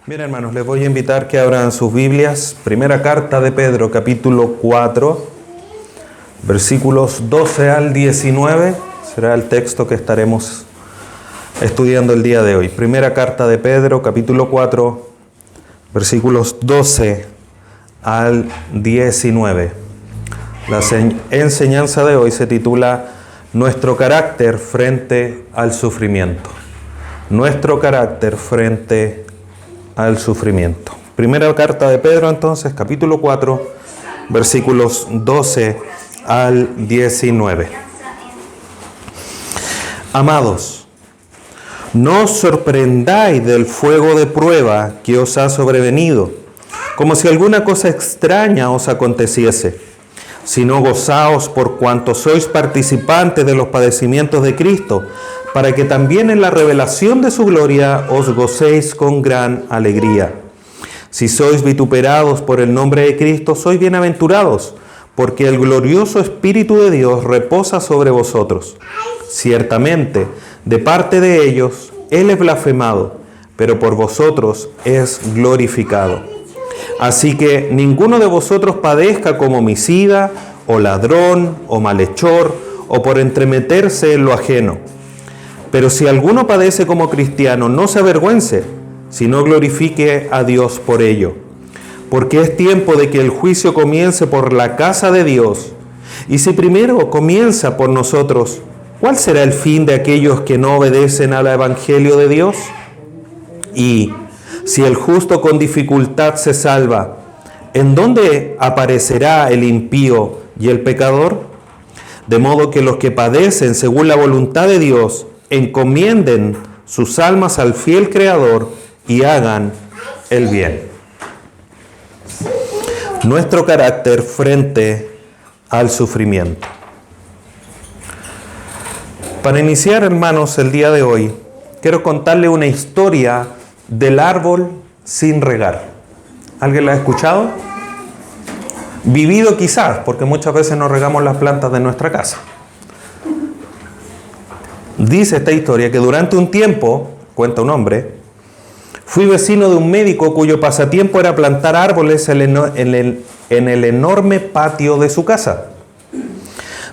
Bien, hermanos, les voy a invitar que abran sus Biblias. Primera carta de Pedro, capítulo 4, versículos 12 al 19. Será el texto que estaremos estudiando el día de hoy. Primera carta de Pedro, capítulo 4, versículos 12 al 19. La enseñanza de hoy se titula Nuestro carácter frente al sufrimiento. Nuestro carácter frente al sufrimiento. Primera carta de Pedro, entonces, capítulo 4, versículos 12 al 19. Amados, no os sorprendáis del fuego de prueba que os ha sobrevenido, como si alguna cosa extraña os aconteciese, sino gozaos por cuanto sois participantes de los padecimientos de Cristo, para que también en la revelación de su gloria os gocéis con gran alegría. Si sois vituperados por el nombre de Cristo, sois bienaventurados, porque el glorioso Espíritu de Dios reposa sobre vosotros. Ciertamente, de parte de ellos, Él es blasfemado, pero por vosotros es glorificado. Así que ninguno de vosotros padezca como homicida, o ladrón, o malhechor, o por entremeterse en lo ajeno. Pero si alguno padece como cristiano, no se avergüence, sino glorifique a Dios por ello. Porque es tiempo de que el juicio comience por la casa de Dios. Y si primero comienza por nosotros, ¿cuál será el fin de aquellos que no obedecen al Evangelio de Dios? Y si el justo con dificultad se salva, ¿en dónde aparecerá el impío y el pecador? De modo que los que padecen según la voluntad de Dios, encomienden sus almas al fiel Creador y hagan el bien. Nuestro carácter frente al sufrimiento. Para iniciar, hermanos, el día de hoy, quiero contarle una historia del árbol sin regar. ¿Alguien la ha escuchado? Vivido quizás, porque muchas veces no regamos las plantas de nuestra casa. Dice esta historia que durante un tiempo, cuenta un hombre, fui vecino de un médico cuyo pasatiempo era plantar árboles en el enorme patio de su casa.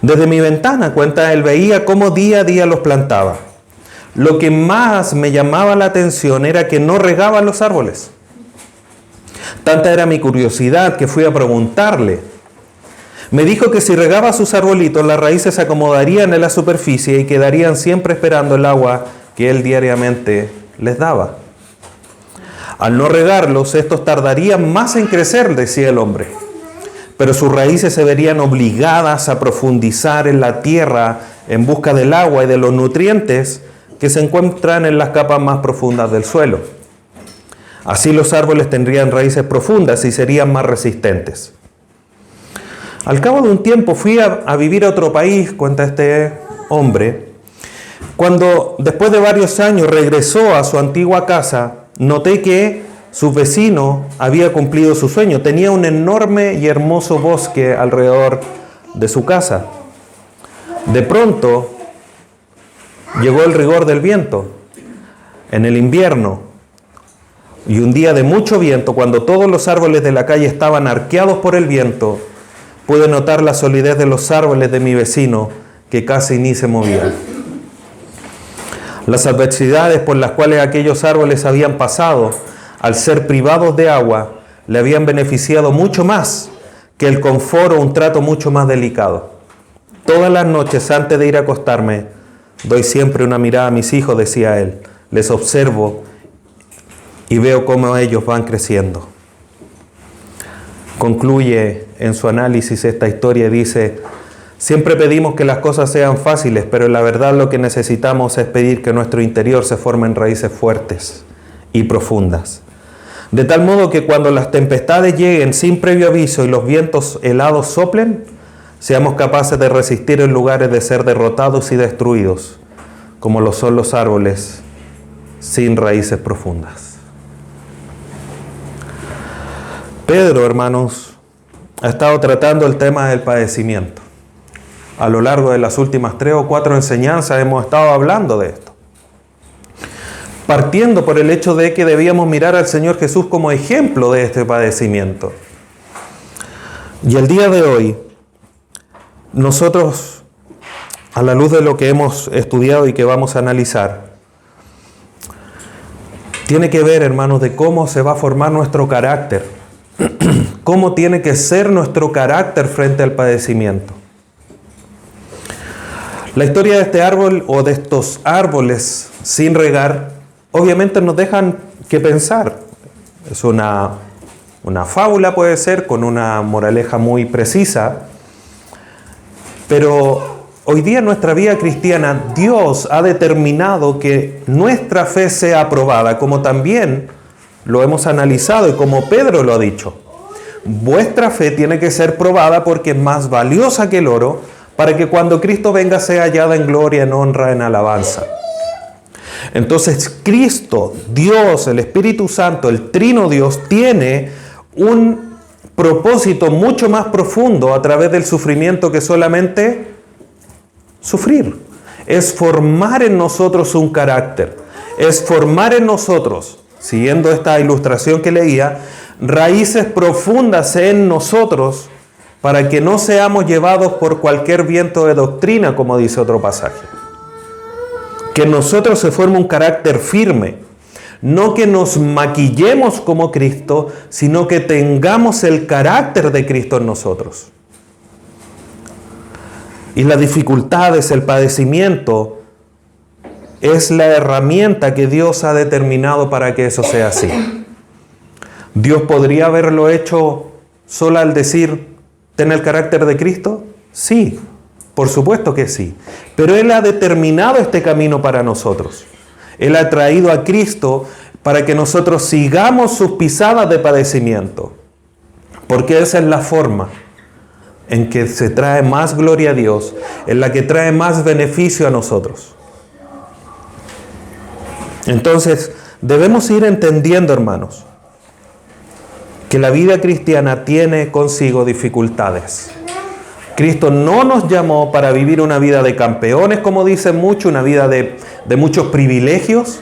Desde mi ventana, cuenta él, veía cómo día a día los plantaba. Lo que más me llamaba la atención era que no regaba los árboles. Tanta era mi curiosidad que fui a preguntarle. Me dijo que si regaba sus arbolitos, las raíces se acomodarían en la superficie y quedarían siempre esperando el agua que él diariamente les daba. Al no regarlos, estos tardarían más en crecer, decía el hombre, pero sus raíces se verían obligadas a profundizar en la tierra en busca del agua y de los nutrientes que se encuentran en las capas más profundas del suelo. Así los árboles tendrían raíces profundas y serían más resistentes. Al cabo de un tiempo fui a vivir a otro país, cuenta este hombre. Cuando después de varios años regresó a su antigua casa, noté que su vecino había cumplido su sueño. Tenía un enorme y hermoso bosque alrededor de su casa. De pronto llegó el rigor del viento en el invierno. Y un día de mucho viento, cuando todos los árboles de la calle estaban arqueados por el viento, pude notar la solidez de los árboles de mi vecino, que casi ni se movían. Las adversidades por las cuales aquellos árboles habían pasado, al ser privados de agua, le habían beneficiado mucho más que el confort o un trato mucho más delicado. Todas las noches, antes de ir a acostarme, doy siempre una mirada a mis hijos, decía él. Les observo y veo cómo ellos van creciendo. Concluye en su análisis esta historia y dice: siempre pedimos que las cosas sean fáciles, pero la verdad lo que necesitamos es pedir que nuestro interior se formen raíces fuertes y profundas. De tal modo que cuando las tempestades lleguen sin previo aviso y los vientos helados soplen, seamos capaces de resistir en lugares de ser derrotados y destruidos, como lo son los árboles sin raíces profundas. Pedro, hermanos, ha estado tratando el tema del padecimiento. A lo largo de las últimas 3 o 4 enseñanzas hemos estado hablando de esto. partiendo por el hecho de que debíamos mirar al Señor Jesús como ejemplo de este padecimiento. Y el día de hoy, nosotros, a la luz de lo que hemos estudiado y que vamos a analizar, tiene que ver, hermanos, de cómo se va a formar nuestro carácter, cómo tiene que ser nuestro carácter frente al padecimiento. La historia de este árbol o de estos árboles sin regar, obviamente nos dejan que pensar. Es una fábula, puede ser, con una moraleja muy precisa, pero hoy día en nuestra vida cristiana, Dios ha determinado que nuestra fe sea aprobada, como también lo hemos analizado y como Pedro lo ha dicho. Vuestra fe tiene que ser probada porque es más valiosa que el oro, para que cuando Cristo venga sea hallada en gloria, en honra, en alabanza. Entonces Cristo, Dios, el Espíritu Santo, el Trino Dios, tiene un propósito mucho más profundo a través del sufrimiento que solamente sufrir. Es formar en nosotros un carácter. Es formar en nosotros, siguiendo esta ilustración que leía, raíces profundas en nosotros para que no seamos llevados por cualquier viento de doctrina, como dice otro pasaje. Que en nosotros se forme un carácter firme. No que nos maquillemos como Cristo, sino que tengamos el carácter de Cristo en nosotros. Y las dificultades, el padecimiento, es la herramienta que Dios ha determinado para que eso sea así. ¿Dios podría haberlo hecho solo al decir, ten el carácter de Cristo? Sí, por supuesto que sí. Pero Él ha determinado este camino para nosotros. Él ha traído a Cristo para que nosotros sigamos sus pisadas de padecimiento. Porque esa es la forma en que se trae más gloria a Dios, en la que trae más beneficio a nosotros. Entonces, debemos ir entendiendo, hermanos, que la vida cristiana tiene consigo dificultades. Cristo no nos llamó para vivir una vida de campeones, como dicen muchos, una vida de muchos privilegios.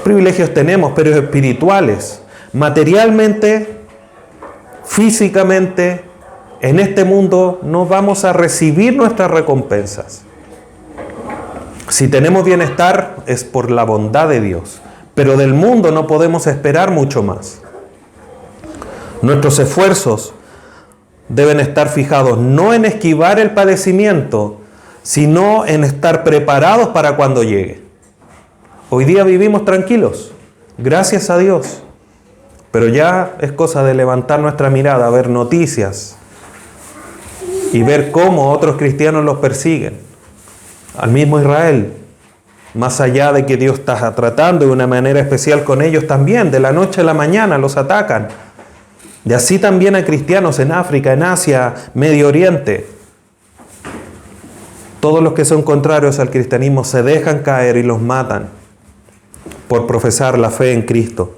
Privilegios tenemos, pero espirituales. Materialmente, físicamente, en este mundo no vamos a recibir nuestras recompensas. Si tenemos bienestar es por la bondad de Dios, pero del mundo no podemos esperar mucho más. Nuestros esfuerzos deben estar fijados no en esquivar el padecimiento, sino en estar preparados para cuando llegue. Hoy día vivimos tranquilos, gracias a Dios, pero ya es cosa de levantar nuestra mirada, ver noticias y ver cómo otros cristianos los persiguen. Al mismo Israel, más allá de que Dios está tratando de una manera especial con ellos también, de la noche a la mañana los atacan. Y así también a cristianos en África, en Asia, Medio Oriente. Todos los que son contrarios al cristianismo se dejan caer y los matan por profesar la fe en Cristo.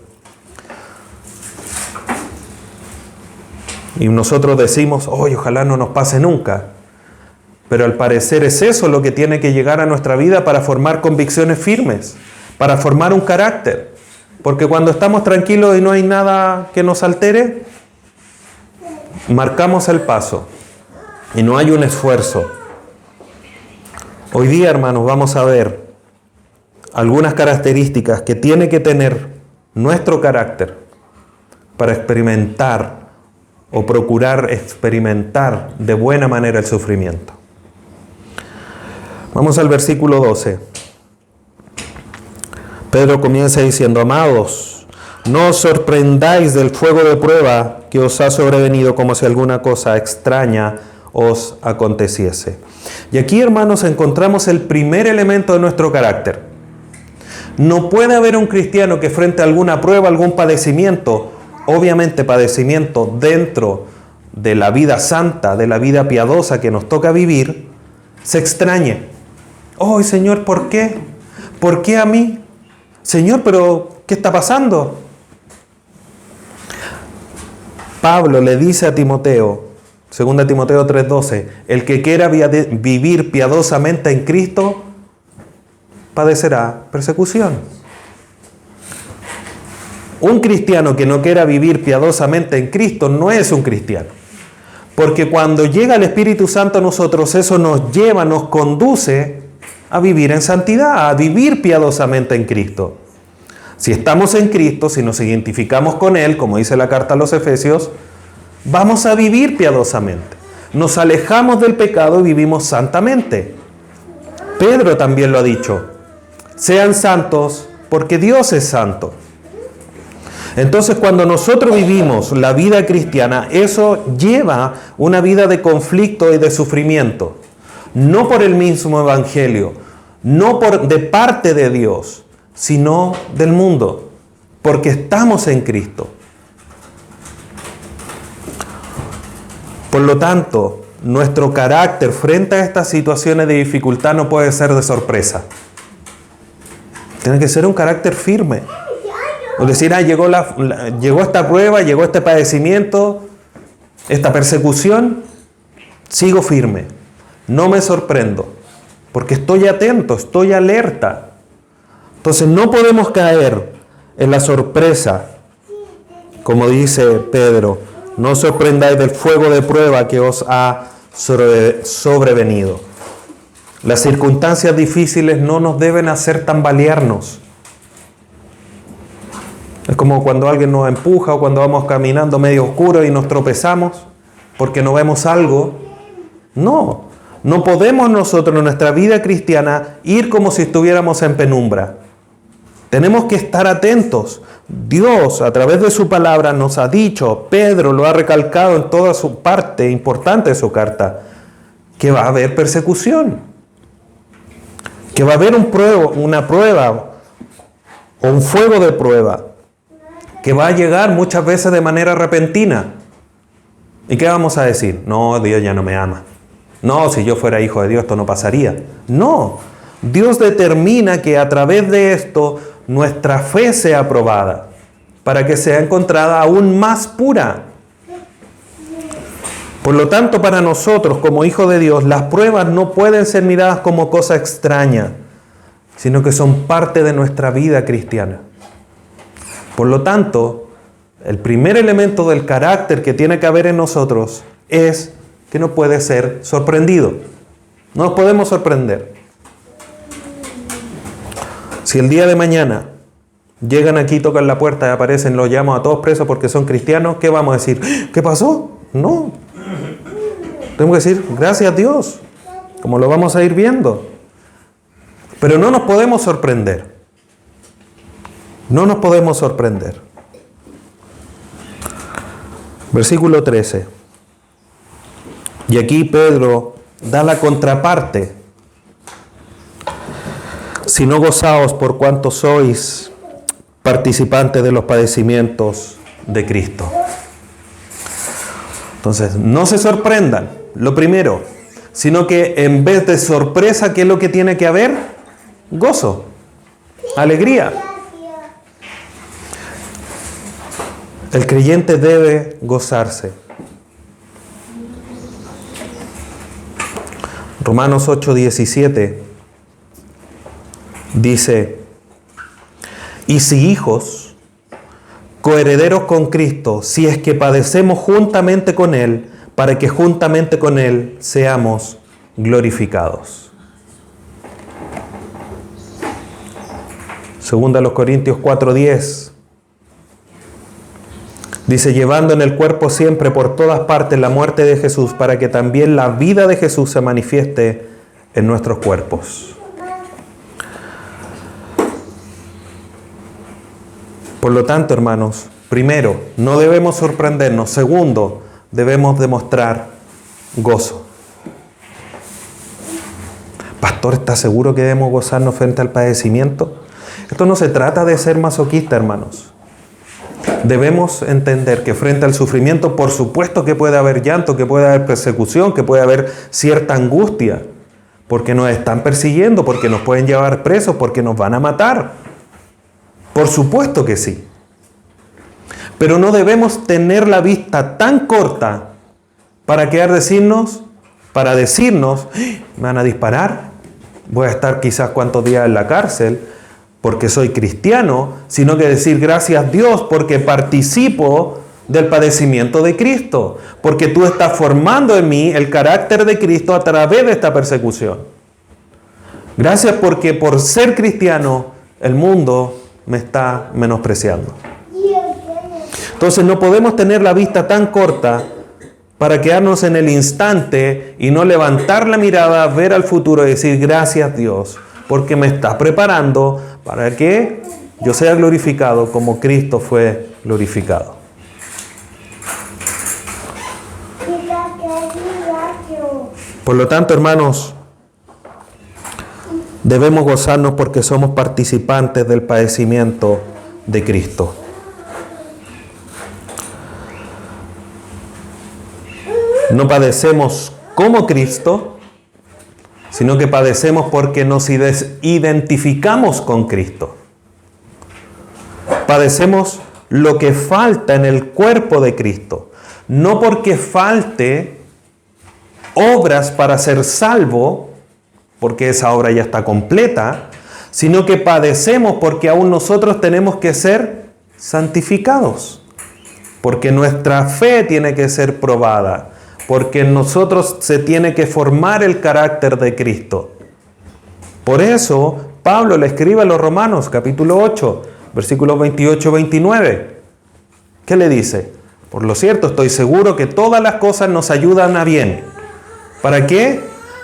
Y nosotros decimos, ojalá no nos pase nunca. Pero al parecer es eso lo que tiene que llegar a nuestra vida para formar convicciones firmes, para formar un carácter. Porque cuando estamos tranquilos y no hay nada que nos altere, marcamos el paso y no hay un esfuerzo. Hoy día, hermanos, vamos a ver algunas características que tiene que tener nuestro carácter para experimentar o procurar experimentar de buena manera el sufrimiento. Vamos al versículo 12. Pedro comienza diciendo, amados, no os sorprendáis del fuego de prueba que os ha sobrevenido como si alguna cosa extraña os aconteciese. Y aquí, hermanos, encontramos el primer elemento de nuestro carácter. No puede haber un cristiano que frente a alguna prueba, algún padecimiento, obviamente padecimiento dentro de la vida santa, de la vida piadosa que nos toca vivir, se extrañe. Señor, ¿por qué? ¿Por qué a mí? Señor, pero ¿qué está pasando? Pablo le dice a Timoteo, 2 Timoteo 3:12, el que quiera vivir piadosamente en Cristo, padecerá persecución. Un cristiano que no quiera vivir piadosamente en Cristo no es un cristiano. Porque cuando llega el Espíritu Santo a nosotros, eso nos lleva, nos conduce a vivir en santidad, a vivir piadosamente en Cristo. Si estamos en Cristo, si nos identificamos con Él, como dice la carta a los Efesios, vamos a vivir piadosamente. Nos alejamos del pecado y vivimos santamente. Pedro también lo ha dicho. Sean santos porque Dios es santo. Entonces, cuando nosotros vivimos la vida cristiana, eso lleva una vida de conflicto y de sufrimiento. No por el mismo evangelio, no de parte de Dios, sino del mundo, porque estamos en Cristo. Por lo tanto, nuestro carácter frente a estas situaciones de dificultad no puede ser de sorpresa. Tiene que ser un carácter firme. Es decir, llegó esta prueba, llegó este padecimiento, esta persecución, sigo firme. No me sorprendo, porque estoy atento, estoy alerta. Entonces no podemos caer en la sorpresa, como dice Pedro, no os sorprendáis del fuego de prueba que os ha sobrevenido. Las circunstancias difíciles no nos deben hacer tambalearnos. Es como cuando alguien nos empuja o cuando vamos caminando medio oscuro y nos tropezamos porque no vemos algo. No podemos nosotros en nuestra vida cristiana ir como si estuviéramos en penumbra. Tenemos que estar atentos. Dios, a través de su palabra, nos ha dicho, Pedro lo ha recalcado en toda su parte importante de su carta, que va a haber persecución, que va a haber una prueba o un fuego de prueba, que va a llegar muchas veces de manera repentina. ¿Y qué vamos a decir? No, Dios ya no me ama. No, si yo fuera hijo de Dios esto no pasaría. No, Dios determina que a través de esto nuestra fe sea probada, para que sea encontrada aún más pura. Por lo tanto, para nosotros como hijos de Dios, las pruebas no pueden ser miradas como cosa extraña, sino que son parte de nuestra vida cristiana. Por lo tanto, el primer elemento del carácter que tiene que haber en nosotros es que no puede ser sorprendido. No nos podemos sorprender. Si el día de mañana llegan aquí, tocan la puerta y aparecen, los llamo a todos presos porque son cristianos, ¿qué vamos a decir? ¿Qué pasó? No. Tenemos que decir, gracias a Dios, como lo vamos a ir viendo. Pero no nos podemos sorprender. No nos podemos sorprender. Versículo 13. Y aquí Pedro da la contraparte. Si no gozaos por cuanto sois participantes de los padecimientos de Cristo. Entonces, no se sorprendan, lo primero, sino que en vez de sorpresa, ¿qué es lo que tiene que haber? Gozo, alegría. El creyente debe gozarse. Romanos 8:17 dice, y si hijos, coherederos con Cristo, si es que padecemos juntamente con Él, para que juntamente con Él seamos glorificados. Segunda a los Corintios 4:10 dice, llevando en el cuerpo siempre por todas partes la muerte de Jesús, para que también la vida de Jesús se manifieste en nuestros cuerpos. Por lo tanto, hermanos, primero, no debemos sorprendernos. Segundo, debemos demostrar gozo. Pastor, ¿está seguro que debemos gozarnos frente al padecimiento? Esto no se trata de ser masoquista, hermanos. Debemos entender que frente al sufrimiento, por supuesto que puede haber llanto, que puede haber persecución, que puede haber cierta angustia, porque nos están persiguiendo, porque nos pueden llevar presos, porque nos van a matar. Por supuesto que sí. Pero no debemos tener la vista tan corta para decirnos, me van a disparar, voy a estar quizás cuántos días en la cárcel porque soy cristiano, sino que decir gracias Dios porque participo del padecimiento de Cristo, porque tú estás formando en mí el carácter de Cristo a través de esta persecución. Gracias porque por ser cristiano el mundo me está menospreciando. Entonces no podemos tener la vista tan corta para quedarnos en el instante y no levantar la mirada, ver al futuro y decir gracias Dios, porque me estás preparando para que yo sea glorificado como Cristo fue glorificado. Por lo tanto, hermanos, debemos gozarnos porque somos participantes del padecimiento de Cristo. No padecemos como Cristo, sino que padecemos porque nos identificamos con Cristo. Padecemos lo que falta en el cuerpo de Cristo, no porque falte obras para ser salvo, porque esa obra ya está completa, sino que padecemos porque aún nosotros tenemos que ser santificados, porque nuestra fe tiene que ser probada, porque en nosotros se tiene que formar el carácter de Cristo. Por eso Pablo le escribe a los Romanos, capítulo 8, versículos 28-29. ¿Qué le dice? Por lo cierto, estoy seguro que todas las cosas nos ayudan a bien. ¿Para qué?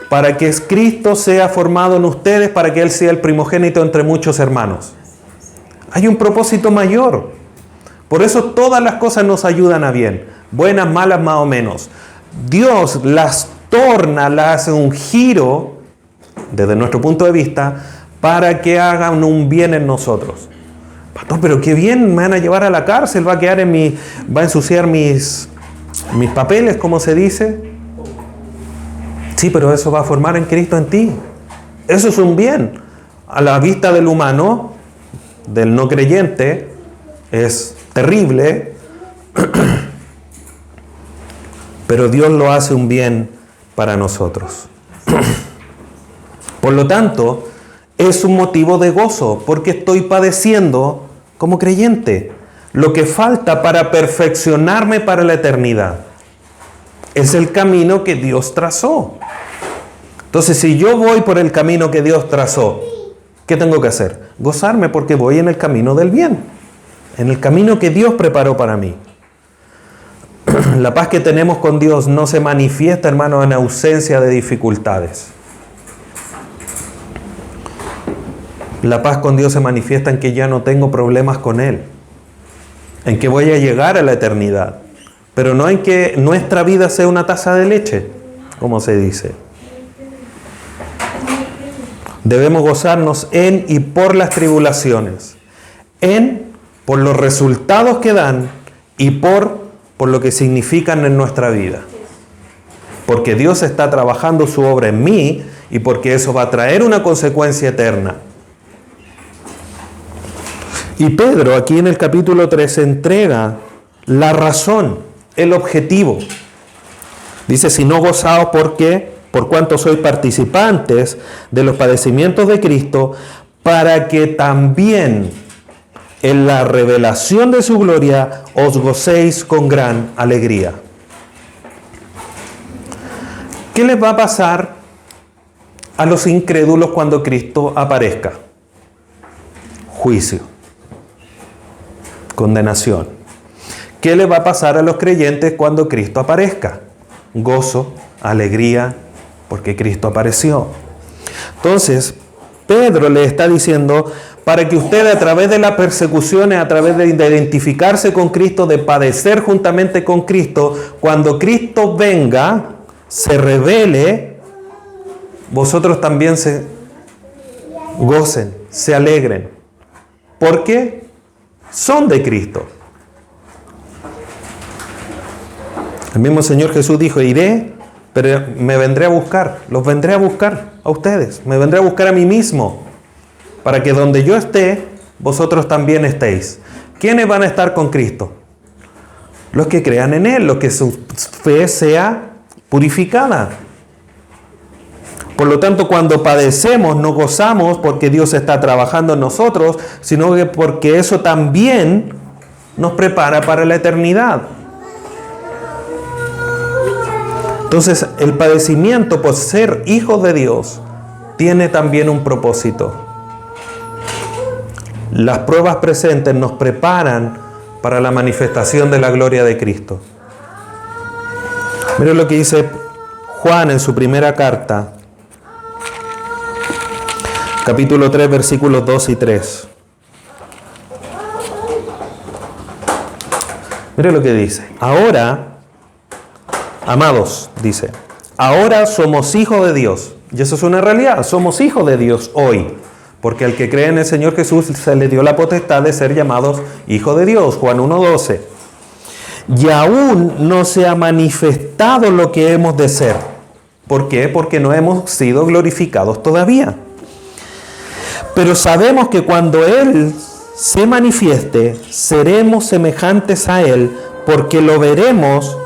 Para que Cristo sea formado en ustedes, para que Él sea el primogénito entre muchos hermanos. Hay un propósito mayor. Por eso todas las cosas nos ayudan a bien. Buenas, malas, más o menos. Dios las torna, las hace un giro, desde nuestro punto de vista, para que hagan un bien en nosotros. Pastor, pero qué bien, me van a llevar a la cárcel, va a ensuciar mis papeles, como se dice. Sí, pero eso va a formar en Cristo en ti. Eso es un bien. A la vista del humano, del no creyente, es terrible, pero Dios lo hace un bien para nosotros. Por lo tanto, es un motivo de gozo, porque estoy padeciendo como creyente. Lo que falta para perfeccionarme para la eternidad es el camino que Dios trazó. Entonces, si yo voy por el camino que Dios trazó, ¿qué tengo que hacer? Gozarme porque voy en el camino del bien, en el camino que Dios preparó para mí. La paz que tenemos con Dios no se manifiesta, hermano, en ausencia de dificultades. La paz con Dios se manifiesta en que ya no tengo problemas con Él, en que voy a llegar a la eternidad, pero no en que nuestra vida sea una taza de leche, como se dice. Debemos gozarnos en y por las tribulaciones, por los resultados que dan y por lo que significan en nuestra vida. Porque Dios está trabajando su obra en mí y porque eso va a traer una consecuencia eterna. Y Pedro aquí en el capítulo 3 entrega la razón, el objetivo. Dice, si no gozaos por cuanto sois participantes de los padecimientos de Cristo, para que también en la revelación de su gloria os gocéis con gran alegría. ¿Qué les va a pasar a los incrédulos cuando Cristo aparezca? Juicio, condenación. ¿Qué le va a pasar a los creyentes cuando Cristo aparezca? Gozo, alegría, porque Cristo apareció. Entonces, Pedro le está diciendo, para que ustedes a través de las persecuciones, a través de identificarse con Cristo, de padecer juntamente con Cristo, cuando Cristo venga, se revele, vosotros también se gocen, se alegren. ¿Por qué? Son de Cristo. El mismo Señor Jesús dijo, iré, pero me vendré a buscar, los vendré a buscar a ustedes, me vendré a buscar a mí mismo, para que donde yo esté, vosotros también estéis. ¿Quiénes van a estar con Cristo? Los que crean en Él, los que su fe sea purificada. Por lo tanto, cuando padecemos, no gozamos porque Dios está trabajando en nosotros, sino que porque eso también nos prepara para la eternidad. Entonces, el padecimiento por ser hijos de Dios tiene también un propósito. Las pruebas presentes nos preparan para la manifestación de la gloria de Cristo. Miren lo que dice Juan en su primera carta, capítulo 3, versículos 2 y 3. Miren lo que dice. Ahora, amados, dice, ahora somos hijos de Dios. Y eso es una realidad, somos hijos de Dios hoy. Porque al que cree en el Señor Jesús se le dio la potestad de ser llamados hijos de Dios. Juan 1:12. Y aún no se ha manifestado lo que hemos de ser. ¿Por qué? Porque no hemos sido glorificados todavía. Pero sabemos que cuando Él se manifieste, seremos semejantes a Él, porque le veremos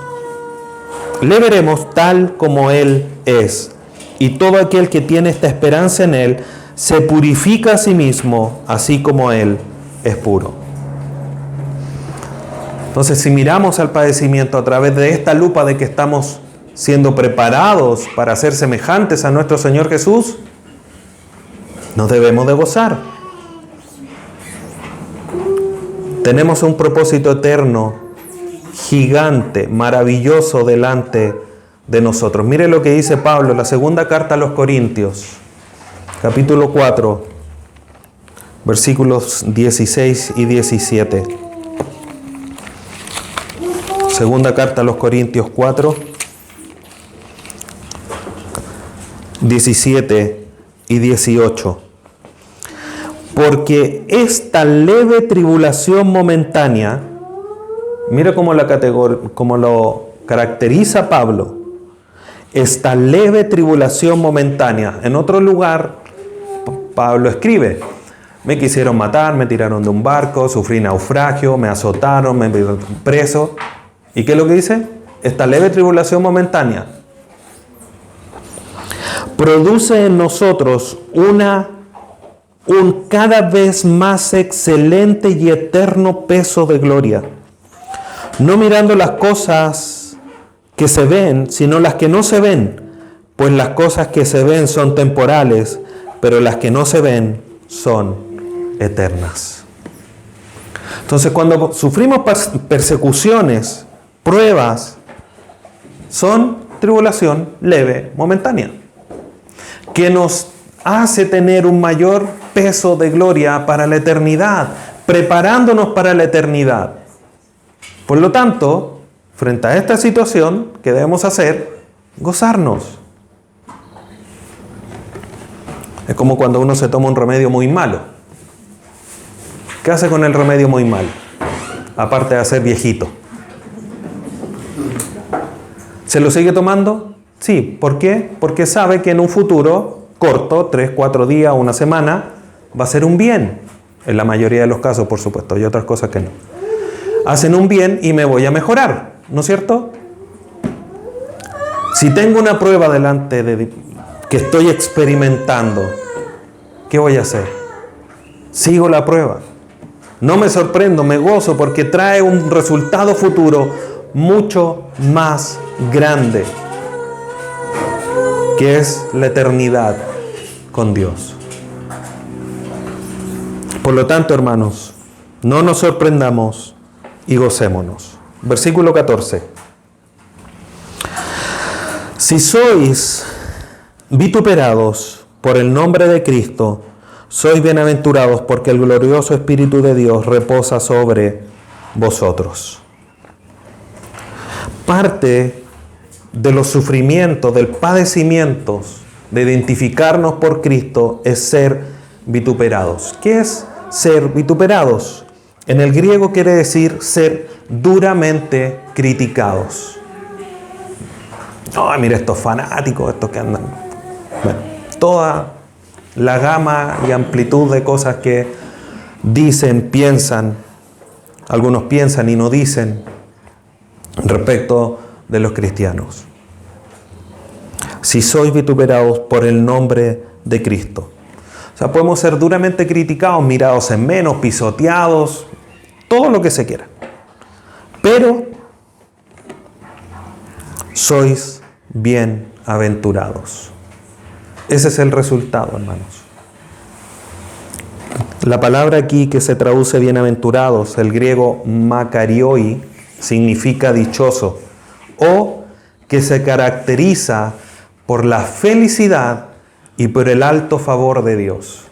tal como Él es. Y todo aquel que tiene esta esperanza en Él, se purifica a sí mismo, así como Él es puro. Entonces, si miramos al padecimiento a través de esta lupa de que estamos siendo preparados para ser semejantes a nuestro Señor Jesús, nos debemos de gozar. Tenemos un propósito eterno, gigante, maravilloso delante de nosotros. Mire lo que dice Pablo en la segunda carta a los Corintios, capítulo 4, versículos 16 y 17. Segunda carta a los Corintios 4, 17 y 18. Porque esta leve tribulación momentánea, mira cómo lo caracteriza Pablo, esta leve tribulación momentánea. En otro lugar, Pablo escribe, me quisieron matar, me tiraron de un barco, sufrí naufragio, me azotaron, me metieron preso. ¿Y qué es lo que dice? Esta leve tribulación momentánea produce en nosotros un cada vez más excelente y eterno peso de gloria, no mirando las cosas que se ven, sino las que no se ven, pues las cosas que se ven son temporales, pero las que no se ven son eternas. Entonces, cuando sufrimos persecuciones, pruebas, son tribulación leve, momentánea, que nos hace tener un mayor peso de gloria para la eternidad, preparándonos para la eternidad. Por lo tanto, frente a esta situación, ¿qué debemos hacer? Gozarnos. Es como cuando uno se toma un remedio muy malo. ¿Qué hace con el remedio muy malo? Aparte de hacer viejito. ¿Se lo sigue tomando? Sí. ¿Por qué? Porque sabe que en un futuro corto, 3, 4 días, una semana, va a ser un bien. En la mayoría de los casos, por supuesto. Hay otras cosas que no. Hacen un bien y me voy a mejorar. ¿No es cierto? Si tengo una prueba delante de que estoy experimentando, ¿qué voy a hacer? Sigo la prueba. No me sorprendo, me gozo porque trae un resultado futuro mucho más grande, que es la eternidad con Dios. Por lo tanto, hermanos, no nos sorprendamos y gocémonos. Versículo 14. Si sois vituperados por el nombre de Cristo, sois bienaventurados porque el glorioso Espíritu de Dios reposa sobre vosotros. Parte de los sufrimientos, del padecimiento, de identificarnos por Cristo, es ser vituperados. ¿Qué es ser vituperados? En el griego quiere decir ser duramente criticados. Ay, mira estos fanáticos, estos que andan. Bueno, toda la gama y amplitud de cosas que dicen, piensan, algunos piensan y no dicen respecto de los cristianos. si sois vituperados por el nombre de Cristo. O sea, podemos ser duramente criticados, mirados en menos, pisoteados, todo lo que se quiera. Pero sois bienaventurados. Ese es el resultado, hermanos. La palabra aquí que se traduce bienaventurados, el griego makarioi, significa dichoso o que se caracteriza por la felicidad y por el alto favor de Dios.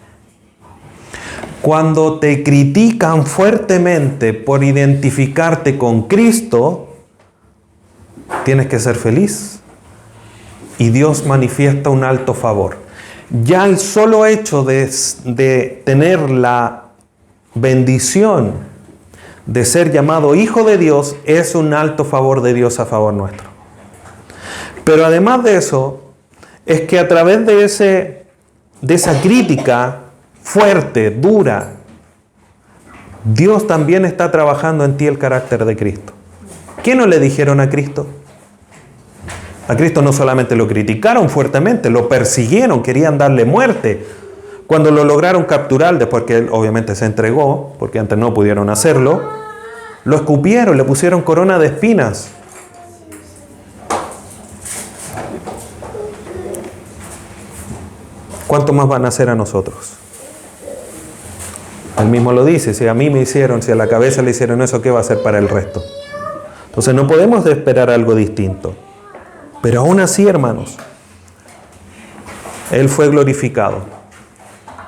Cuando te critican fuertemente por identificarte con Cristo, tienes que ser feliz y Dios manifiesta un alto favor. Ya el solo hecho de tener la bendición de ser llamado hijo de Dios es un alto favor de Dios a favor nuestro. Pero además de eso, es que a través de esa crítica fuerte, dura, Dios también está trabajando en ti el carácter de Cristo. ¿Qué no le dijeron a Cristo? A Cristo no solamente lo criticaron fuertemente, lo persiguieron, querían darle muerte. Cuando lo lograron capturar, después que él obviamente se entregó, porque antes no pudieron hacerlo, lo escupieron, le pusieron corona de espinas. ¿Cuánto más van a hacer a nosotros? Él mismo lo dice, si a mí me hicieron, si a la cabeza le hicieron eso, ¿qué va a hacer para el resto? Entonces no podemos esperar algo distinto. Pero aún así, hermanos, Él fue glorificado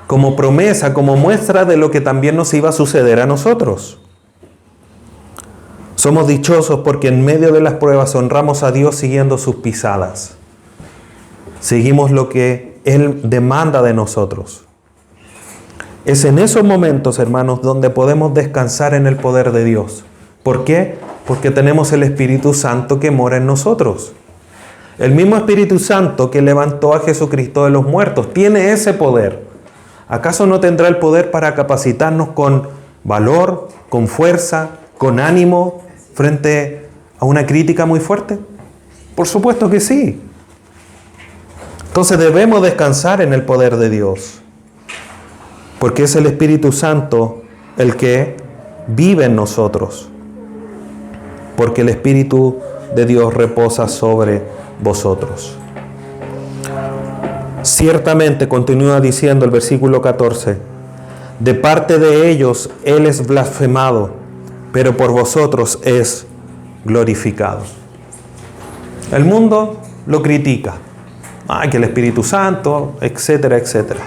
como promesa, como muestra de lo que también nos iba a suceder a nosotros. Somos dichosos porque en medio de las pruebas honramos a Dios siguiendo sus pisadas. Seguimos lo que Él demanda de nosotros. Es en esos momentos, hermanos, donde podemos descansar en el poder de Dios. ¿Por qué? Porque tenemos el Espíritu Santo que mora en nosotros. El mismo Espíritu Santo que levantó a Jesucristo de los muertos tiene ese poder. ¿Acaso no tendrá el poder para capacitarnos con valor, con fuerza, con ánimo frente a una crítica muy fuerte? Por supuesto que sí. Entonces debemos descansar en el poder de Dios, porque es el Espíritu Santo el que vive en nosotros, porque el Espíritu de Dios reposa sobre vosotros. Ciertamente, continúa diciendo el versículo 14, de parte de ellos Él es blasfemado, pero por vosotros es glorificado. El mundo lo critica. Ay, que el Espíritu Santo, etcétera, etcétera.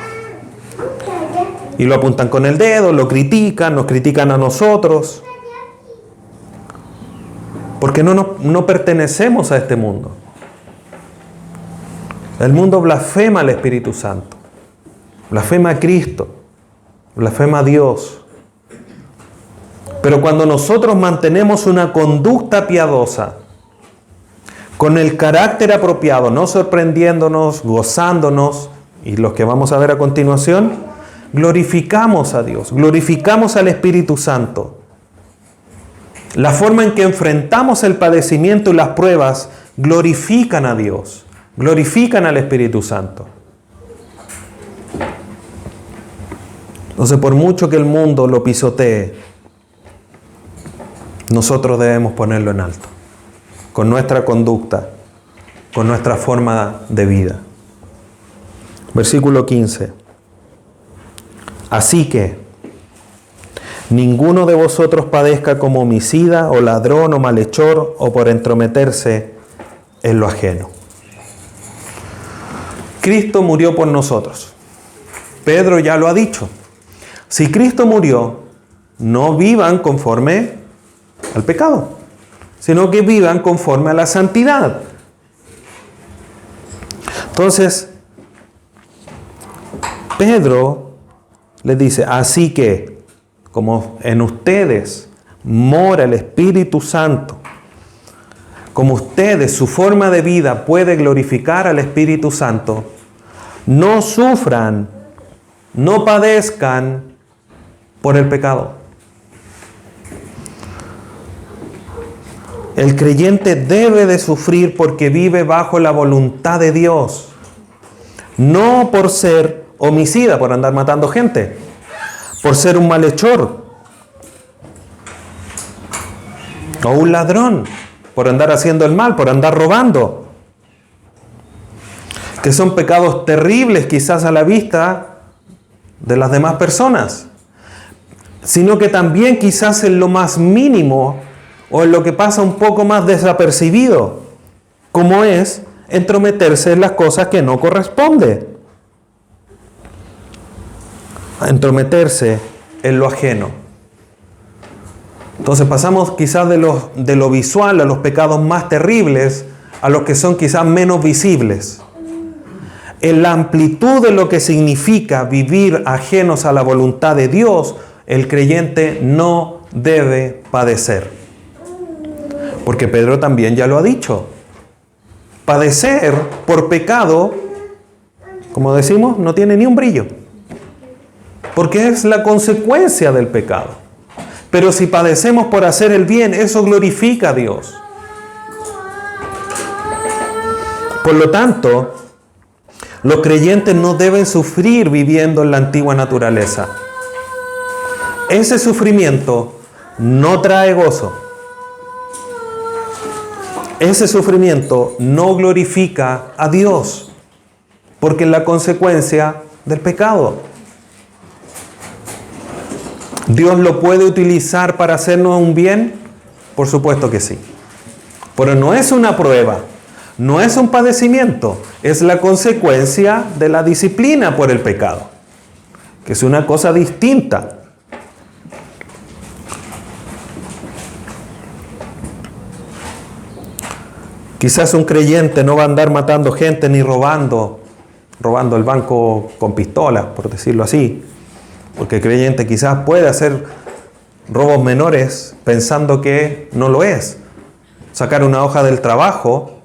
Y lo apuntan con el dedo, lo critican, nos critican a nosotros. Porque no pertenecemos a este mundo. El mundo blasfema al Espíritu Santo, blasfema a Cristo, blasfema a Dios. Pero cuando nosotros mantenemos una conducta piadosa, con el carácter apropiado, no sorprendiéndonos, gozándonos, y los que vamos a ver a continuación, glorificamos a Dios, glorificamos al Espíritu Santo. La forma en que enfrentamos el padecimiento y las pruebas glorifican a Dios, glorifican al Espíritu Santo. Entonces, por mucho que el mundo lo pisotee, nosotros debemos ponerlo en alto, con nuestra conducta, con nuestra forma de vida. Versículo 15. Así que ninguno de vosotros padezca como homicida o ladrón o malhechor o por entrometerse en lo ajeno. Cristo murió por nosotros. Pedro ya lo ha dicho. Si Cristo murió, no vivan conforme al pecado, sino que vivan conforme a la santidad. Entonces, Pedro les dice, así que, como en ustedes mora el Espíritu Santo, como ustedes, su forma de vida puede glorificar al Espíritu Santo, no sufran, no padezcan por el pecado. El creyente debe de sufrir porque vive bajo la voluntad de Dios. No por ser homicida, por andar matando gente, por ser un malhechor o un ladrón, por andar haciendo el mal, por andar robando, que son pecados terribles quizás a la vista de las demás personas, sino que también quizás en lo más mínimo o en lo que pasa un poco más desapercibido, como es entrometerse en las cosas que no corresponde, entrometerse en lo ajeno. Entonces pasamos quizás de lo visual a los pecados más terribles, a los que son quizás menos visibles. En la amplitud de lo que significa vivir ajenos a la voluntad de Dios, el creyente no debe padecer. Porque Pedro también ya lo ha dicho. Padecer por pecado, como decimos, no tiene ni un brillo. Porque es la consecuencia del pecado. Pero si padecemos por hacer el bien, eso glorifica a Dios. Por lo tanto, los creyentes no deben sufrir viviendo en la antigua naturaleza. Ese sufrimiento no trae gozo. Ese sufrimiento no glorifica a Dios, porque es la consecuencia del pecado. ¿Dios lo puede utilizar para hacernos un bien? Por supuesto que sí. Pero no es una prueba, no es un padecimiento, es la consecuencia de la disciplina por el pecado, que es una cosa distinta. Quizás un creyente no va a andar matando gente ni robando el banco con pistolas, por decirlo así. Porque el creyente quizás puede hacer robos menores pensando que no lo es. Sacar una hoja del trabajo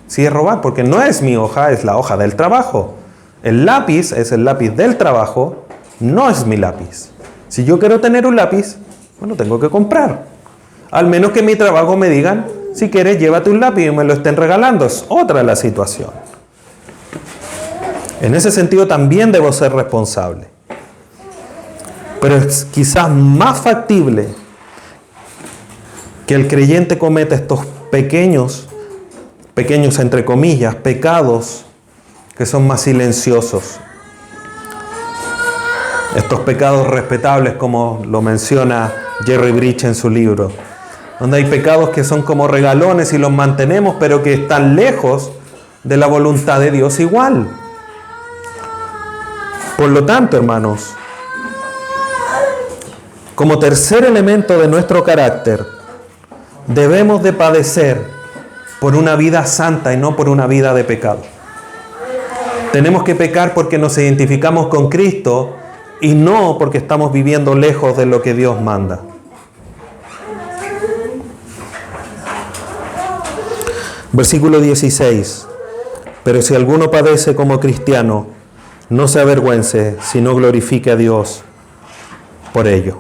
sí es robar, porque no es mi hoja, es la hoja del trabajo. El lápiz es el lápiz del trabajo, no es mi lápiz. Si yo quiero tener un lápiz, bueno, tengo que comprar. Al menos que en mi trabajo me digan, si quieres, llévate un lápiz y me lo estén regalando. Es otra la situación. En ese sentido también debo ser responsable. Pero es quizás más factible que el creyente cometa estos pequeños entre comillas, pecados que son más silenciosos. Estos pecados respetables, como lo menciona Jerry Bridge en su libro, donde hay pecados que son como regalones y los mantenemos, pero que están lejos de la voluntad de Dios igual. Por lo tanto, hermanos, como tercer elemento de nuestro carácter, debemos de padecer por una vida santa y no por una vida de pecado. Tenemos que pecar porque nos identificamos con Cristo y no porque estamos viviendo lejos de lo que Dios manda. Versículo 16. Pero si alguno padece como cristiano, no se avergüence, sino glorifique a Dios por ello.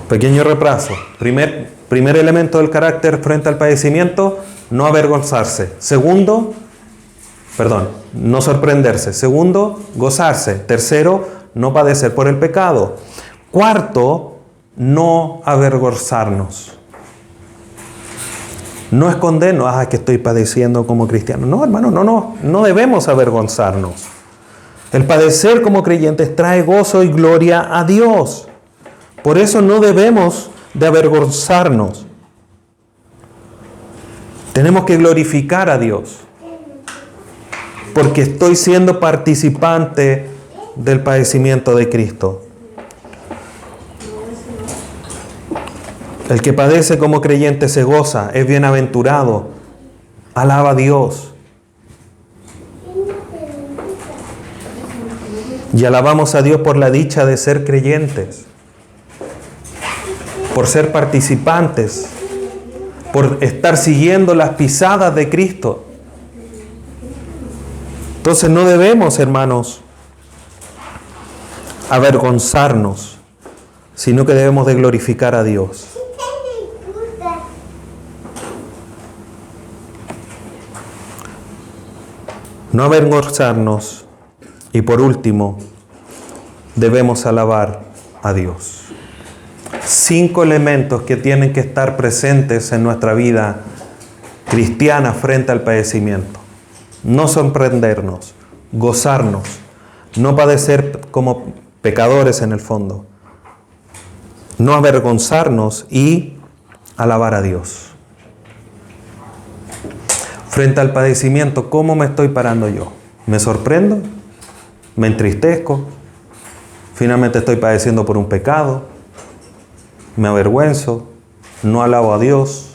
Pequeño repaso. Primer elemento del carácter frente al padecimiento, no avergonzarse. Segundo, no sorprenderse. Segundo, gozarse. Tercero, no padecer por el pecado. Cuarto, no avergonzarnos. No escondernos, que estoy padeciendo como cristiano. No, hermano, no debemos avergonzarnos. El padecer como creyentes trae gozo y gloria a Dios. Por eso no debemos de avergonzarnos. Tenemos que glorificar a Dios, porque estoy siendo participante del padecimiento de Cristo. El que padece como creyente se goza, es bienaventurado, alaba a Dios. Y alabamos a Dios por la dicha de ser creyentes, por ser participantes, por estar siguiendo las pisadas de Cristo. Entonces no debemos, hermanos, avergonzarnos, sino que debemos de glorificar a Dios. no avergonzarnos y por último, debemos alabar a Dios. 5 elementos que tienen que estar presentes en nuestra vida cristiana frente al padecimiento. No sorprendernos, gozarnos, no padecer como pecadores en el fondo, no avergonzarnos y alabar a Dios. Frente al padecimiento, ¿cómo me estoy parando yo? ¿Me sorprendo? ¿Me entristezco? ¿Finalmente estoy padeciendo por un pecado? ¿Me avergüenzo? ¿No alabo a Dios?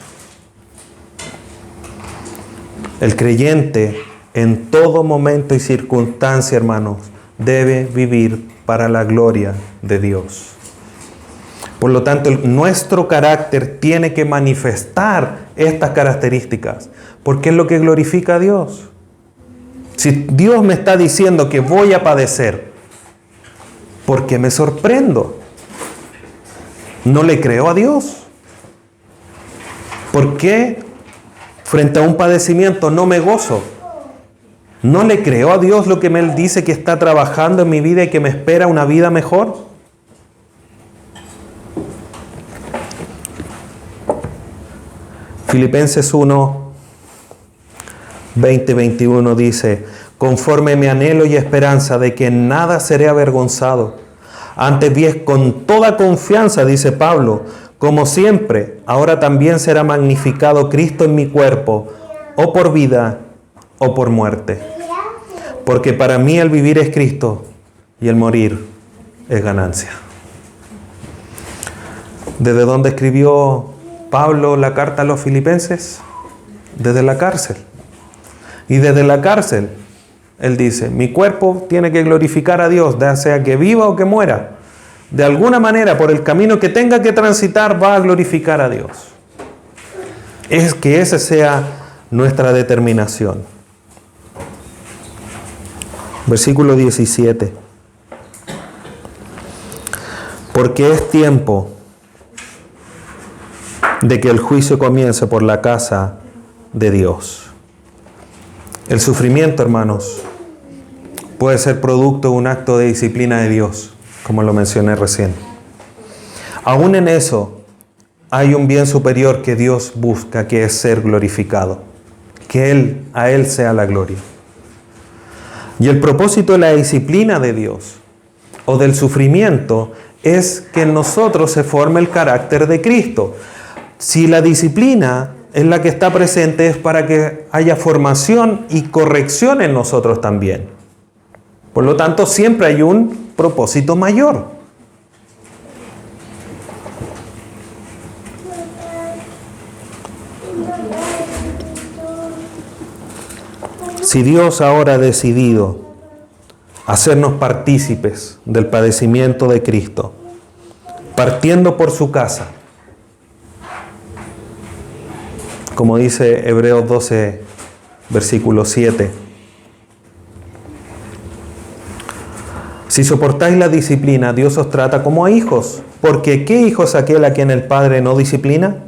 El creyente en todo momento y circunstancia, hermanos, debe vivir para la gloria de Dios. Por lo tanto, nuestro carácter tiene que manifestar estas características, porque es lo que glorifica a Dios. Si Dios me está diciendo que voy a padecer, ¿por qué me sorprendo? ¿No le creo a Dios? ¿Por qué frente a un padecimiento no me gozo? ¿No le creo a Dios lo que Él dice que está trabajando en mi vida y que me espera una vida mejor? Filipenses 1, 20-21 dice: conforme mi anhelo y esperanza de que en nada seré avergonzado, antes bien con toda confianza, dice Pablo, como siempre, ahora también será magnificado Cristo en mi cuerpo, o por vida o por muerte. Porque para mí el vivir es Cristo y el morir es ganancia. ¿Desde dónde escribió Pablo la carta a los filipenses? Desde la cárcel. Y desde la cárcel, él dice, mi cuerpo tiene que glorificar a Dios, ya sea que viva o que muera. De alguna manera, por el camino que tenga que transitar, va a glorificar a Dios. Es que esa sea nuestra determinación. Versículo 17. Porque es tiempo de que el juicio comience por la casa de Dios. El sufrimiento, hermanos, puede ser producto de un acto de disciplina de Dios, como lo mencioné recién. Aún en eso, hay un bien superior que Dios busca, que es ser glorificado. Que a Él sea la gloria. Y el propósito de la disciplina de Dios, o del sufrimiento, es que en nosotros se forme el carácter de Cristo. Si la disciplina es la que está presente, es para que haya formación y corrección en nosotros también. Por lo tanto, siempre hay un propósito mayor. Si Dios ahora ha decidido hacernos partícipes del padecimiento de Cristo, partiendo por su casa, como dice Hebreos 12, versículo 7. Si soportáis la disciplina, Dios os trata como a hijos. Porque ¿qué hijo es aquel a quien el Padre no disciplina?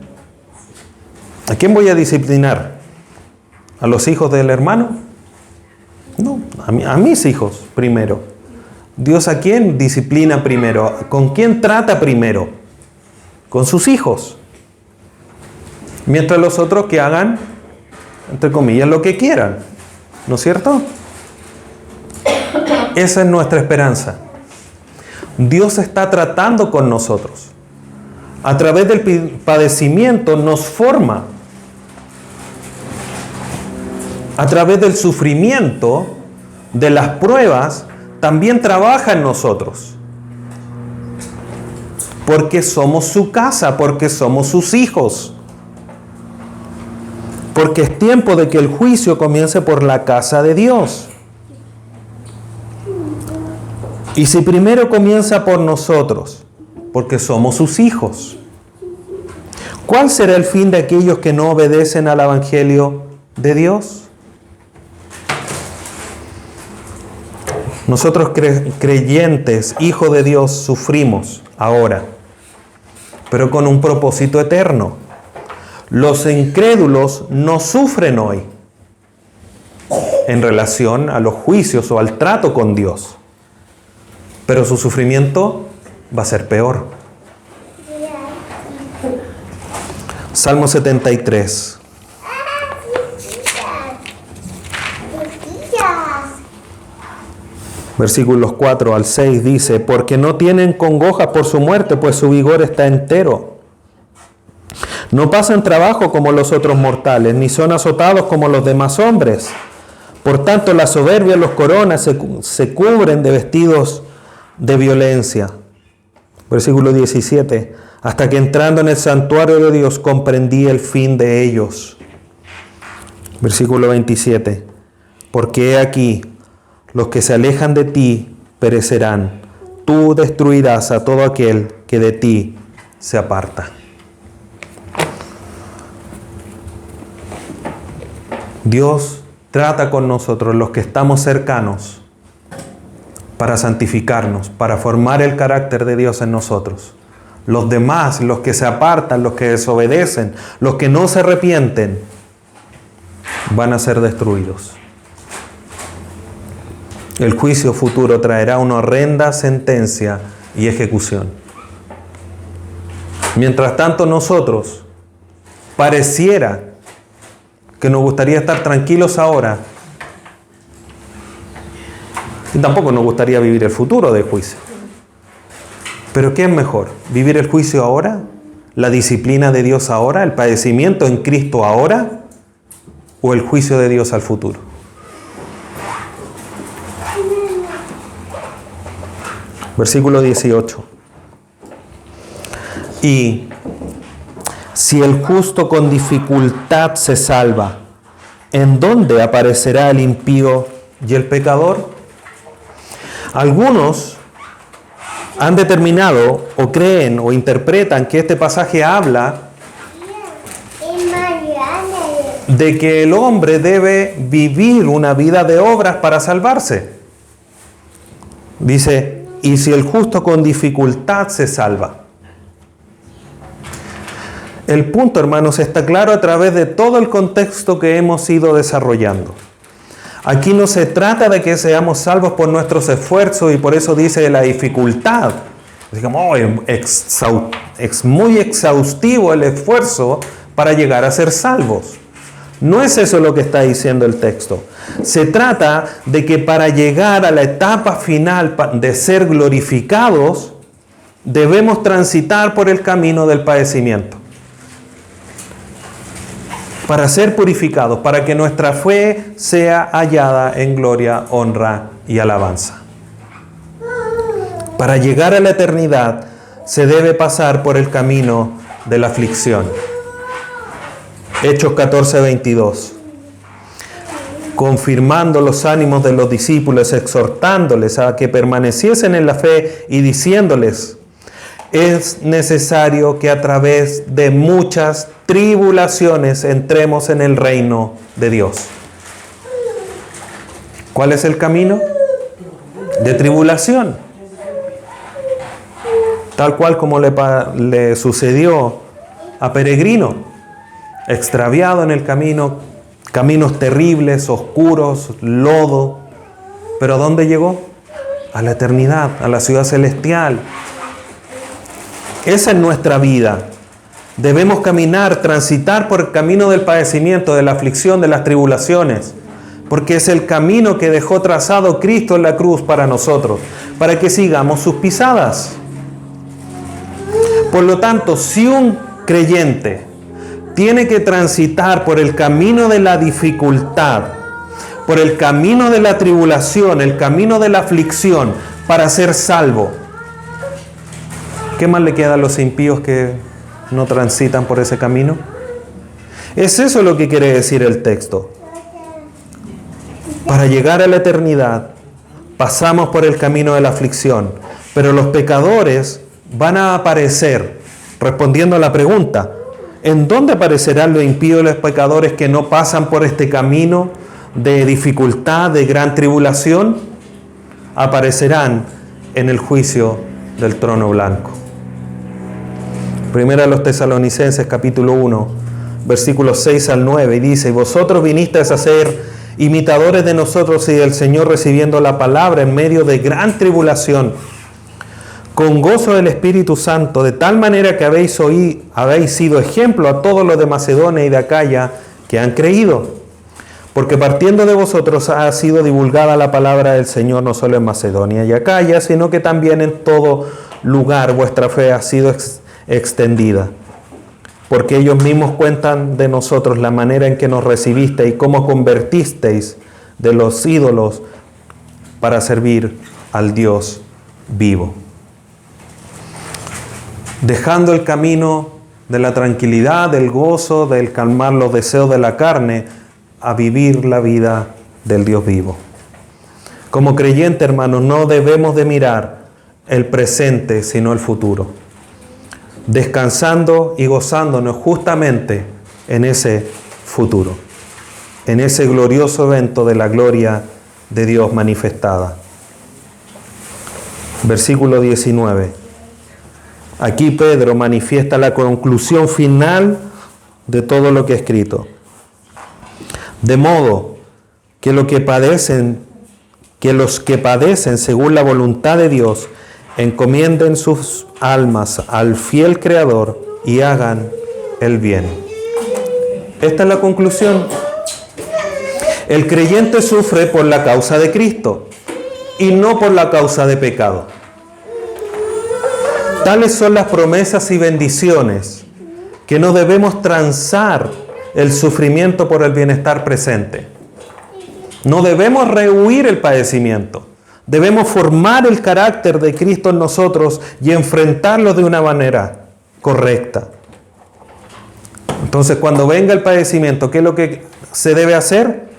¿A quién voy a disciplinar? ¿A los hijos del hermano? No, a mis hijos primero. ¿Dios a quién disciplina primero? ¿Con quién trata primero? Con sus hijos. Mientras los otros que hagan, entre comillas, lo que quieran. ¿No es cierto? Esa es nuestra esperanza. Dios está tratando con nosotros. A través del padecimiento nos forma. A través del sufrimiento, de las pruebas, también trabaja en nosotros. Porque somos su casa, porque somos sus hijos. Porque es tiempo de que el juicio comience por la casa de Dios. Y si primero comienza por nosotros, porque somos sus hijos, ¿cuál será el fin de aquellos que no obedecen al Evangelio de Dios? Nosotros creyentes, hijos de Dios, sufrimos ahora, pero con un propósito eterno. Los incrédulos no sufren hoy. en relación a los juicios o al trato con Dios. Pero su sufrimiento va a ser peor. Salmo 73. Versículos 4 al 6 dice: porque no tienen congoja por su muerte, pues su vigor está entero. No pasan trabajo como los otros mortales, ni son azotados como los demás hombres. Por tanto, la soberbia los corona, se cubren de vestidos de violencia. Versículo 17. Hasta que entrando en el santuario de Dios comprendí el fin de ellos. Versículo 27. Porque he aquí, los que se alejan de ti perecerán. Tú destruirás a todo aquel que de ti se aparta. Dios trata con nosotros, los que estamos cercanos, para santificarnos, para formar el carácter de Dios en nosotros. Los demás, los que se apartan, los que desobedecen, los que no se arrepienten, van a ser destruidos. El juicio futuro traerá una horrenda sentencia y ejecución. Mientras tanto, nosotros pareciera que nos gustaría estar tranquilos ahora, y tampoco nos gustaría vivir el futuro del juicio. Pero ¿qué es mejor? ¿Vivir el juicio ahora? ¿La disciplina de Dios ahora? ¿El padecimiento en Cristo ahora? ¿O el juicio de Dios al futuro? Versículo 18. Y si el justo con dificultad se salva, ¿en dónde aparecerá el impío y el pecador? Algunos han determinado o creen o interpretan que este pasaje habla de que el hombre debe vivir una vida de obras para salvarse. Dice, y si el justo con dificultad se salva. El punto, hermanos, está claro a través de todo el contexto que hemos ido desarrollando. Aquí no se trata de que seamos salvos por nuestros esfuerzos, y por eso dice la dificultad. Digamos, es muy exhaustivo el esfuerzo para llegar a ser salvos. No es eso lo que está diciendo el texto. Se trata de que para llegar a la etapa final de ser glorificados, debemos transitar por el camino del padecimiento. Para ser purificados, para que nuestra fe sea hallada en gloria, honra y alabanza. Para llegar a la eternidad, se debe pasar por el camino de la aflicción. Hechos 14:22. Confirmando los ánimos de los discípulos, exhortándoles a que permaneciesen en la fe y diciéndoles: es necesario que a través de muchas tribulaciones entremos en el reino de Dios. ¿Cuál es el camino? De tribulación. Tal cual como le sucedió a Peregrino, extraviado en el camino, caminos terribles, oscuros, lodo. ¿Pero a dónde llegó? A la eternidad, a la ciudad celestial. Esa es nuestra vida. Debemos caminar, transitar por el camino del padecimiento, de la aflicción, de las tribulaciones, porque es el camino que dejó trazado Cristo en la cruz para nosotros, para que sigamos sus pisadas. Por lo tanto, si un creyente tiene que transitar por el camino de la dificultad, por el camino de la tribulación, el camino de la aflicción, para ser salvo, ¿qué más le queda a los impíos que no transitan por ese camino? Es eso lo que quiere decir el texto. Para llegar a la eternidad, pasamos por el camino de la aflicción, pero los pecadores van a aparecer, respondiendo a la pregunta, ¿en dónde aparecerán los impíos y los pecadores que no pasan por este camino de dificultad, de gran tribulación? Aparecerán en el juicio del trono blanco. Primera a los Tesalonicenses capítulo 1, versículos 6 al 9, y dice: y vosotros vinisteis a ser imitadores de nosotros y del Señor, recibiendo la palabra en medio de gran tribulación, con gozo del Espíritu Santo, de tal manera que habéis sido ejemplo a todos los de Macedonia y de Acaya que han creído. Porque partiendo de vosotros ha sido divulgada la palabra del Señor no solo en Macedonia y Acaya, sino que también en todo lugar vuestra fe ha sido extendida. Porque ellos mismos cuentan de nosotros la manera en que nos recibisteis y cómo convertisteis de los ídolos para servir al Dios vivo. Dejando el camino de la tranquilidad, del gozo, del calmar los deseos de la carne, a vivir la vida del Dios vivo. Como creyentes, hermanos, no debemos de mirar el presente, sino el futuro, descansando y gozándonos justamente en ese futuro, en ese glorioso evento de la gloria de Dios manifestada. Versículo 19. Aquí Pedro manifiesta la conclusión final de todo lo que ha escrito. De modo que los que padecen según la voluntad de Dios, encomienden sus almas al fiel Creador y hagan el bien. Esta es la conclusión. El creyente sufre por la causa de Cristo y no por la causa de pecado. Tales son las promesas y bendiciones que no debemos transar el sufrimiento por el bienestar presente. No debemos rehuir el padecimiento. Debemos formar el carácter de Cristo en nosotros y enfrentarlo de una manera correcta. Entonces, cuando venga el padecimiento, ¿qué es lo que se debe hacer?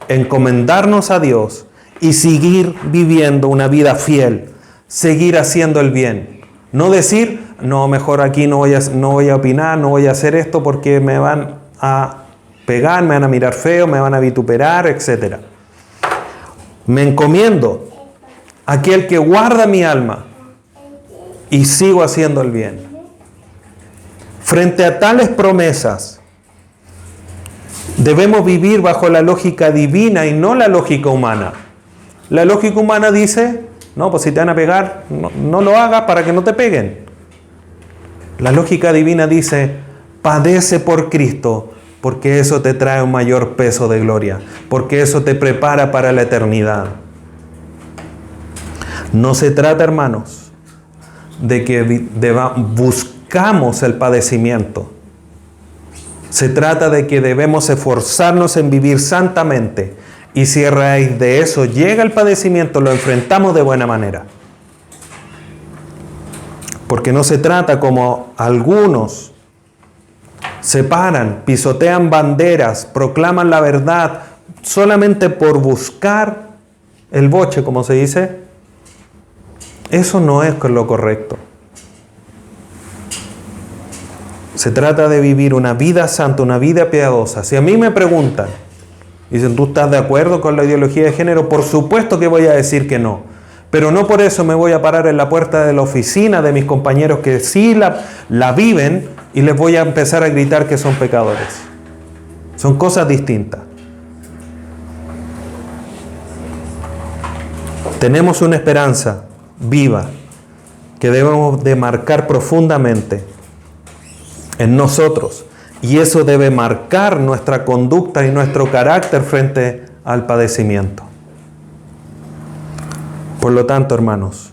Encomendarnos a Dios y seguir viviendo una vida fiel, seguir haciendo el bien. No decir, no, mejor aquí no voy a opinar, no voy a hacer esto porque me van a pegar, me van a mirar feo, me van a vituperar, etc. Me encomiendo a aquel que guarda mi alma y sigo haciendo el bien. Frente a tales promesas, debemos vivir bajo la lógica divina y no la lógica humana. La lógica humana dice, no, pues si te van a pegar, no lo hagas para que no te peguen. La lógica divina dice, padece por Cristo, porque eso te trae un mayor peso de gloria, porque eso te prepara para la eternidad. No se trata, hermanos, de que buscamos el padecimiento. Se trata de que debemos esforzarnos en vivir santamente. Y si a raíz de eso llega el padecimiento, lo enfrentamos de buena manera. Porque no se trata como algunos se paran, pisotean banderas, proclaman la verdad solamente por buscar el boche, como se dice. Eso no es lo correcto. Se trata de vivir una vida santa, una vida piadosa. Si a mí me preguntan, dicen, ¿tú estás de acuerdo con la ideología de género? Por supuesto que voy a decir que no. Pero no por eso me voy a parar en la puerta de la oficina de mis compañeros que sí la viven y les voy a empezar a gritar que son pecadores. Son cosas distintas. Tenemos una esperanza viva que debemos de marcar profundamente en nosotros. Y eso debe marcar nuestra conducta y nuestro carácter frente al padecimiento. Por lo tanto, hermanos,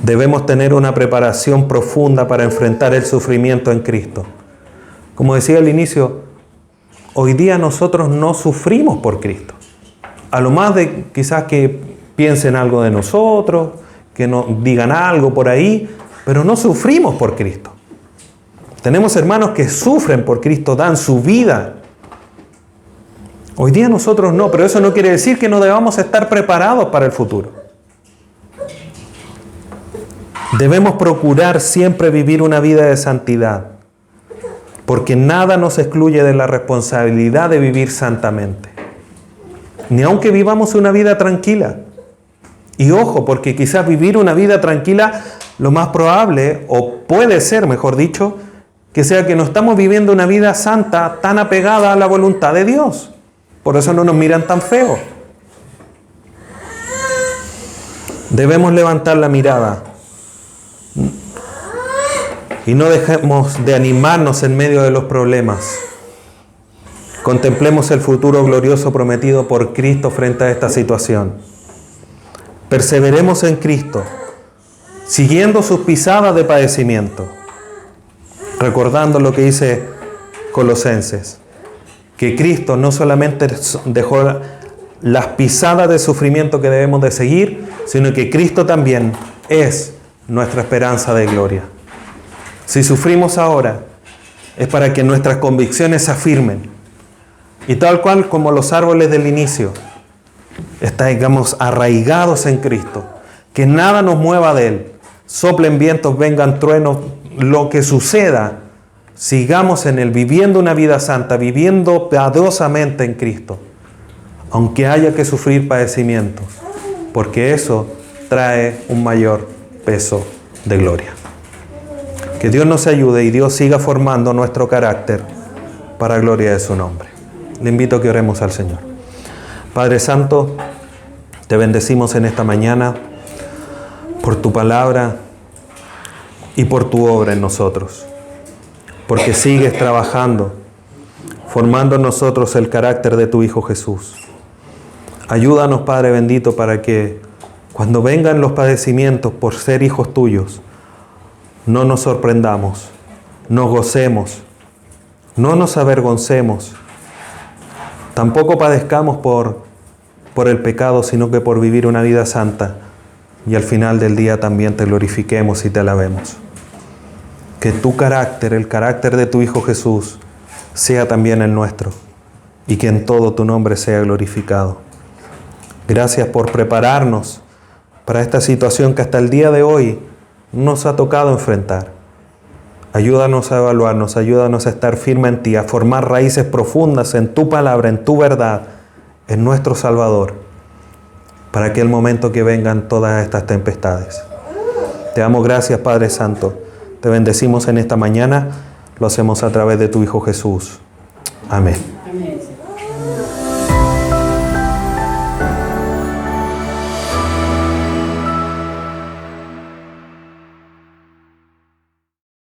debemos tener una preparación profunda para enfrentar el sufrimiento en Cristo. Como decía al inicio, hoy día nosotros no sufrimos por Cristo. A lo más de quizás que piensen algo de nosotros, que nos digan algo por ahí, pero no sufrimos por Cristo. Tenemos hermanos que sufren por Cristo, dan su vida. Hoy día nosotros no, pero eso no quiere decir que no debamos estar preparados para el futuro. Debemos procurar siempre vivir una vida de santidad, porque nada nos excluye de la responsabilidad de vivir santamente. Ni aunque vivamos una vida tranquila. Y ojo, porque quizás vivir una vida tranquila, lo más probable, o puede ser, mejor dicho, que sea que no estamos viviendo una vida santa tan apegada a la voluntad de Dios. Por eso no nos miran tan feo. Debemos levantar la mirada y no dejemos de animarnos en medio de los problemas. Contemplemos el futuro glorioso prometido por Cristo frente a esta situación. Perseveremos en Cristo, siguiendo sus pisadas de padecimiento, recordando lo que dice Colosenses, que Cristo no solamente dejó las pisadas de sufrimiento que debemos de seguir, sino que Cristo también es nuestra esperanza de gloria. Si sufrimos ahora, es para que nuestras convicciones se afirmen. Y tal cual como los árboles del inicio, estamos arraigados en Cristo. Que nada nos mueva de Él. Soplen vientos, vengan truenos, lo que suceda. Sigamos en Él, viviendo una vida santa, viviendo piadosamente en Cristo. Aunque haya que sufrir padecimientos. Porque eso trae un mayor peso de gloria. Que Dios nos ayude y Dios siga formando nuestro carácter para gloria de su nombre. Le invito a que oremos al Señor. Padre Santo, te bendecimos en esta mañana por tu palabra y por tu obra en nosotros. Porque sigues trabajando, formando en nosotros el carácter de tu Hijo Jesús. Ayúdanos, Padre bendito, para que cuando vengan los padecimientos por ser hijos tuyos, no nos sorprendamos, nos gocemos, no nos avergoncemos, tampoco padezcamos por el pecado, sino que por vivir una vida santa y al final del día también te glorifiquemos y te alabemos. Que tu carácter, el carácter de tu Hijo Jesús, sea también el nuestro y que en todo tu nombre sea glorificado. Gracias por prepararnos para esta situación que hasta el día de hoy nos ha tocado enfrentar. Ayúdanos a evaluarnos, ayúdanos a estar firme en ti, a formar raíces profundas en tu palabra, en tu verdad, en nuestro Salvador, para aquel momento que vengan todas estas tempestades. Te damos gracias, Padre Santo. Te bendecimos en esta mañana. Lo hacemos a través de tu Hijo Jesús. Amén. Amén.